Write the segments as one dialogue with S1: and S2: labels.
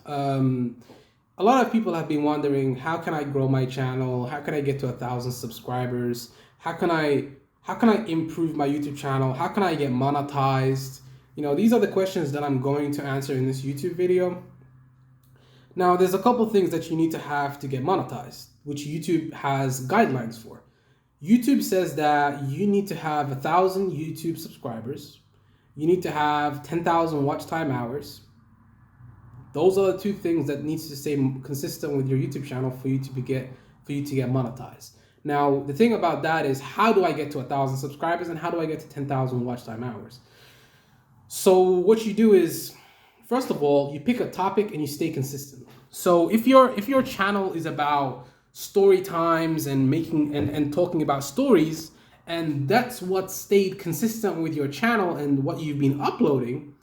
S1: A lot of people have been wondering, how can I grow my channel? How can I get to 1,000 subscribers? How can I improve my YouTube channel? How can I get monetized? These are the questions that I'm going to answer in this YouTube video. Now, there's a couple things that you need to have to get monetized, which YouTube has guidelines for. YouTube says that you need to have 1,000 YouTube subscribers. You need to have 10,000 watch time hours. Those are the two things that needs to stay consistent with your YouTube channel for you to get monetized. Now, the thing about that is, how do I get to 1,000 subscribers and how do I get to 10,000 watch time hours? So what you do is, first of all, you pick a topic and you stay consistent. So if your channel is about story times and making and talking about stories, and that's what stayed consistent with your channel and what you've been uploading,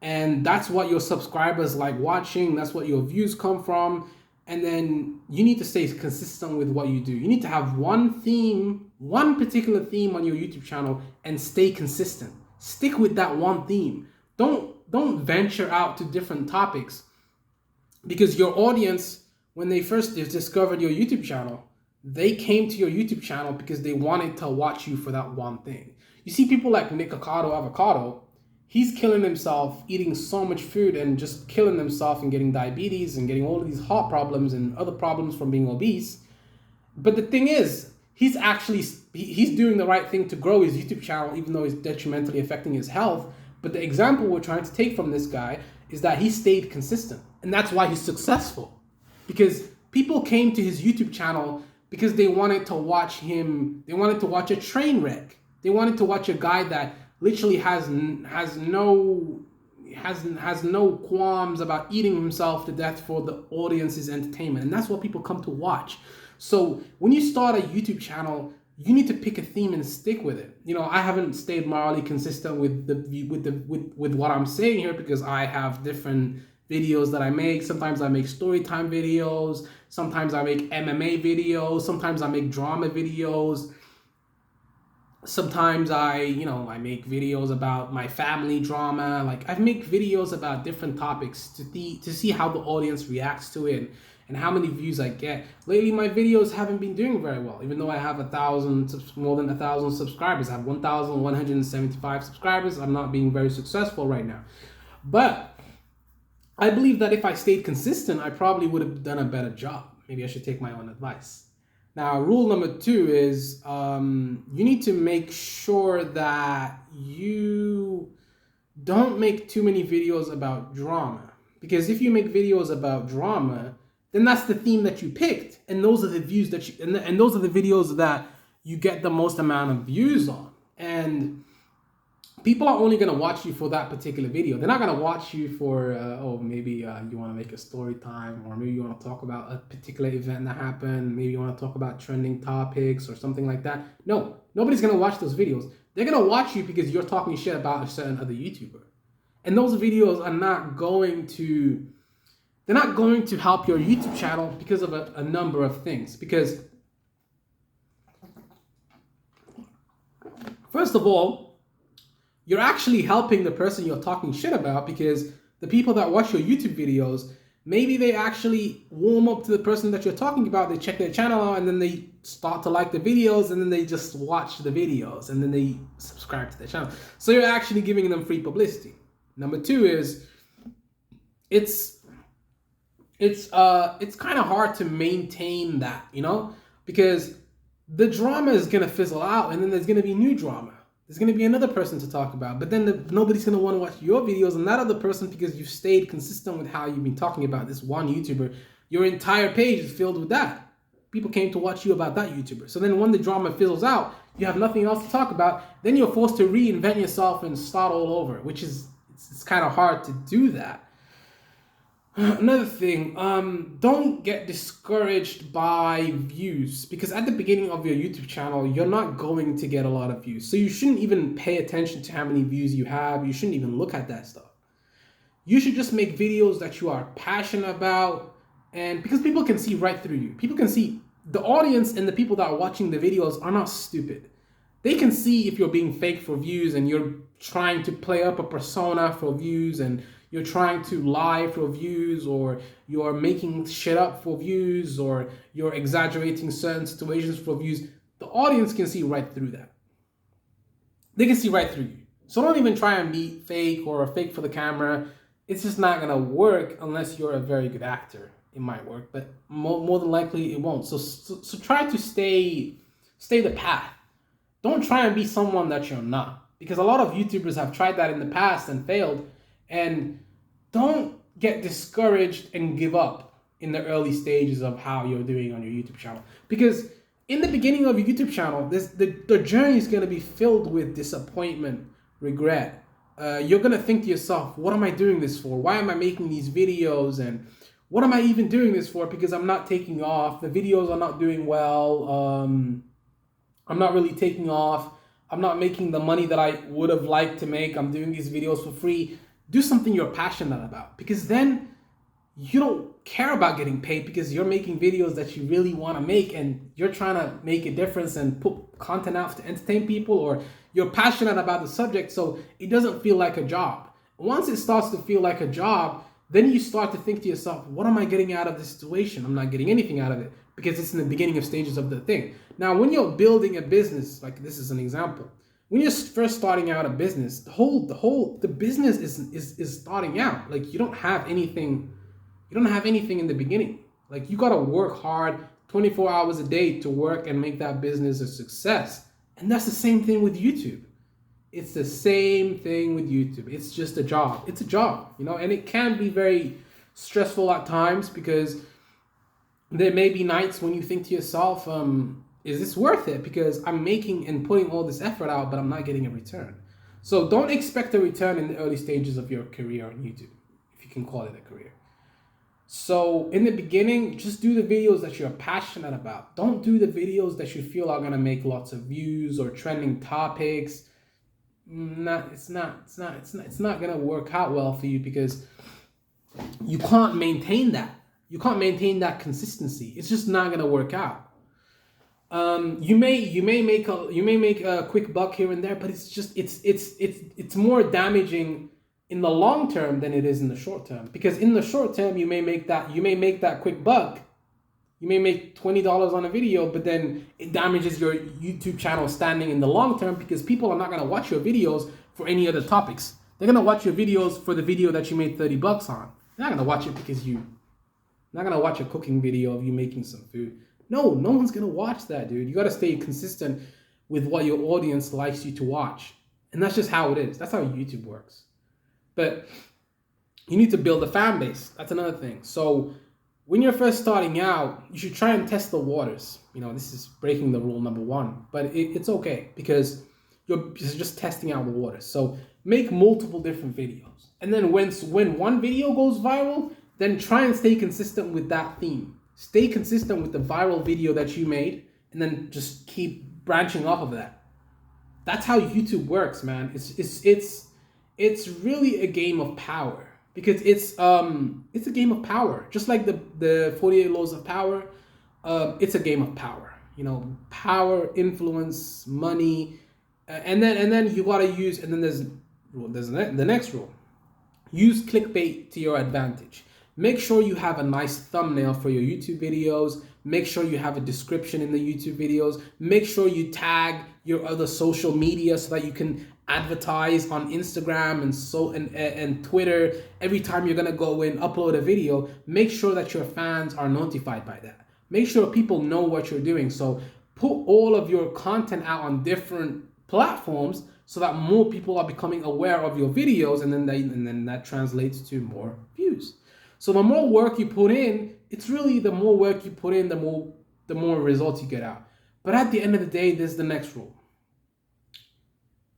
S1: and that's what your subscribers like watching, that's what your views come from, and then you need to stay consistent with what you do. You need to have one theme, one particular theme on your YouTube channel, and stay consistent. Stick with that one theme. Don't venture out to different topics, because your audience, when they first discovered your YouTube channel, they came to your YouTube channel because they wanted to watch you for that one thing. You see people like Nick Avocado, he's killing himself eating so much food and just killing himself and getting diabetes and getting all of these heart problems and other problems from being obese. But the thing is, he's doing the right thing to grow his YouTube channel, even though it's detrimentally affecting his health. But the example we're trying to take from this guy is that he stayed consistent. And that's why he's successful. Because people came to his YouTube channel because they wanted to watch him. They wanted to watch a train wreck. They wanted to watch a guy that literally has no qualms about eating himself to death for the audience's entertainment. And that's what people come to watch. So when you start a YouTube channel, you need to pick a theme and stick with it. I haven't stayed morally consistent with what I'm saying here, because I have different videos that I make. Sometimes I make story time videos. Sometimes I make MMA videos. Sometimes I make drama videos. Sometimes I make videos about my family drama. Like, I make videos about different topics to see how the audience reacts to it and how many views I get. Lately, my videos haven't been doing very well, even though I have more than 1,000 subscribers. I have 1,175 subscribers. I'm not being very successful right now. But I believe that if I stayed consistent, I probably would have done a better job. Maybe I should take my own advice. Now, rule number 2 is you need to make sure that you don't make too many videos about drama. Because if you make videos about drama, then that's the theme that you picked, and those are the views that and those are the videos that you get the most amount of views on. And people are only going to watch you for that particular video. They're not going to watch you for maybe you want to make a story time, or maybe you want to talk about a particular event that happened, maybe you want to talk about trending topics or something like that. No, nobody's going to watch those videos. They're going to watch you because you're talking shit about a certain other YouTuber, and those videos are not going to help your YouTube channel because of a number of things. Because first of all, you're actually helping the person you're talking shit about, because the people that watch your YouTube videos, maybe they actually warm up to the person that you're talking about. They check their channel out, and then they start to like the videos, and then they just watch the videos, and then they subscribe to their channel. So you're actually giving them free publicity. Number 2 is it's kind of hard to maintain that, because the drama is going to fizzle out, and then there's going to be new drama. There's going to be another person to talk about, but then nobody's going to want to watch your videos and that other person, because you've stayed consistent with how you've been talking about this one YouTuber. Your entire page is filled with that. People came to watch you about that YouTuber. So then when the drama fizzles out, you have nothing else to talk about. Then you're forced to reinvent yourself and start all over, which is, it's kind of hard to do that. Another thing, don't get discouraged by views, because at the beginning of your YouTube channel, you're not going to get a lot of views. So you shouldn't even pay attention to how many views you have. You shouldn't even look at that stuff. You should just make videos that you are passionate about, and because people can see right through you. People can see, the audience and the people that are watching the videos are not stupid. They can see if you're being fake for views and you're trying to play up a persona for views, and you're trying to lie for views, or you're making shit up for views, or you're exaggerating certain situations for views, the audience can see right through that. They can see right through you. So don't even try and be fake or fake for the camera. It's just not gonna work unless you're a very good actor. It might work, but more than likely it won't. So try to stay the path. Don't try and be someone that you're not, because a lot of YouTubers have tried that in the past and failed. And don't get discouraged and give up in the early stages of how you're doing on your YouTube channel, because in the beginning of your YouTube channel, the journey is going to be filled with disappointment, regret. You're going to think to yourself, what am I doing this for? Why am I making these videos? And what am I even doing this for? Because I'm not taking off. The videos are not doing well. I'm not really taking off. I'm not making the money that I would have liked to make. I'm doing these videos for free. Do something you're passionate about, because then you don't care about getting paid, because you're making videos that you really want to make, and you're trying to make a difference and put content out to entertain people, or you're passionate about the subject, so it doesn't feel like a job. Once it starts to feel like a job, then you start to think to yourself, what am I getting out of this situation? I'm not getting anything out of it, because it's in the beginning of stages of the thing. Now, when you're building a business, like this is an example, when you're first starting out a business, the business is starting out. Like you don't have anything in the beginning. Like you gotta work hard 24 hours a day to work and make that business a success. And that's the same thing with YouTube. It's the same thing with YouTube. It's just a job. It's a job, and it can be very stressful at times, because there may be nights when you think to yourself, is this worth it? Because I'm making and putting all this effort out, but I'm not getting a return. So don't expect a return in the early stages of your career on YouTube, if you can call it a career. So in the beginning, just do the videos that you're passionate about. Don't do the videos that you feel are gonna make lots of views or trending topics. It's not gonna work out well for you, because you can't maintain that. You can't maintain that consistency. It's just not gonna work out. You may make a quick buck here and there, but it's more damaging in the long term than it is in the short term. Because in the short term, you may make that quick buck. You may make $20 on a video, but then it damages your YouTube channel standing in the long term, because people are not gonna watch your videos for any other topics. They're gonna watch your videos for the video that you made $30 on. They're not gonna watch it because you're not gonna watch a cooking video of you making some food. No one's gonna watch that, dude. You gotta stay consistent with what your audience likes you to watch. And that's just how it is. That's how YouTube works. But you need to build a fan base. That's another thing. So when you're first starting out, you should try and test the waters. This is breaking the rule number one, but it's okay, because you're just testing out the waters. So make multiple different videos. And then when one video goes viral, then try and stay consistent with that theme. Stay consistent with the viral video that you made, and then just keep branching off of that. That's how YouTube works, man. It's really a game of power, because it's a game of power. Just like the 48 laws of power, it's a game of power. Power, influence, money, and then you gotta use. And then there's the next rule. Use clickbait to your advantage. Make sure you have a nice thumbnail for your YouTube videos. Make sure you have a description in the YouTube videos. Make sure you tag your other social media so that you can advertise on Instagram and Twitter every time you're gonna go and upload a video. Make sure that your fans are notified by that. Make sure people know what you're doing. So put all of your content out on different platforms so that more people are becoming aware of your videos, and then that translates to more views. So the more work you put in, the more results you get out. But at the end of the day, there's the next rule.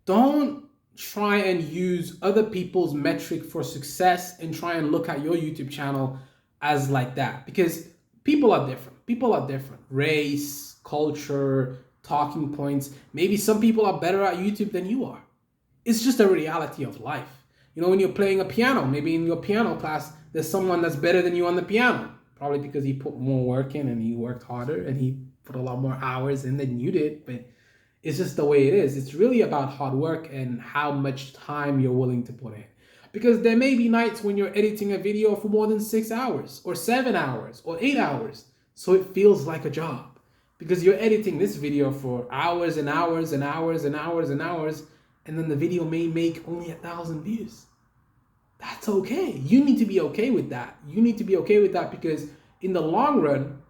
S1: Don't try and use other people's metric for success and try and look at your YouTube channel as like that, because people are different. Race, culture, talking points. Maybe some people are better at YouTube than you are. It's just a reality of life. When you're playing a piano, maybe in your piano class, there's someone that's better than you on the piano, probably because he put more work in and he worked harder and he put a lot more hours in than you did. But it's just the way it is. It's really about hard work and how much time you're willing to put in. Because there may be nights when you're editing a video for more than 6 hours or 7 hours or 8 hours. So it feels like a job because you're editing this video for hours and hours and hours and hours and hours. And then the video may make only 1,000 views. That's okay. You need to be okay with that. You need to be okay with that because in the long run,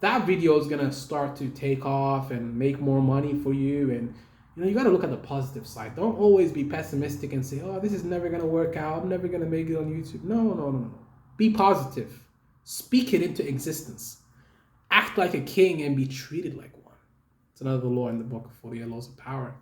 S1: that video is gonna start to take off and make more money for you. And you got to look at the positive side. Don't always be pessimistic and say, "Oh, this is never gonna work out. I'm never gonna make it on YouTube." No. Be positive. Speak it into existence. Act like a king and be treated like one. It's another law in the book of 48 Laws of Power.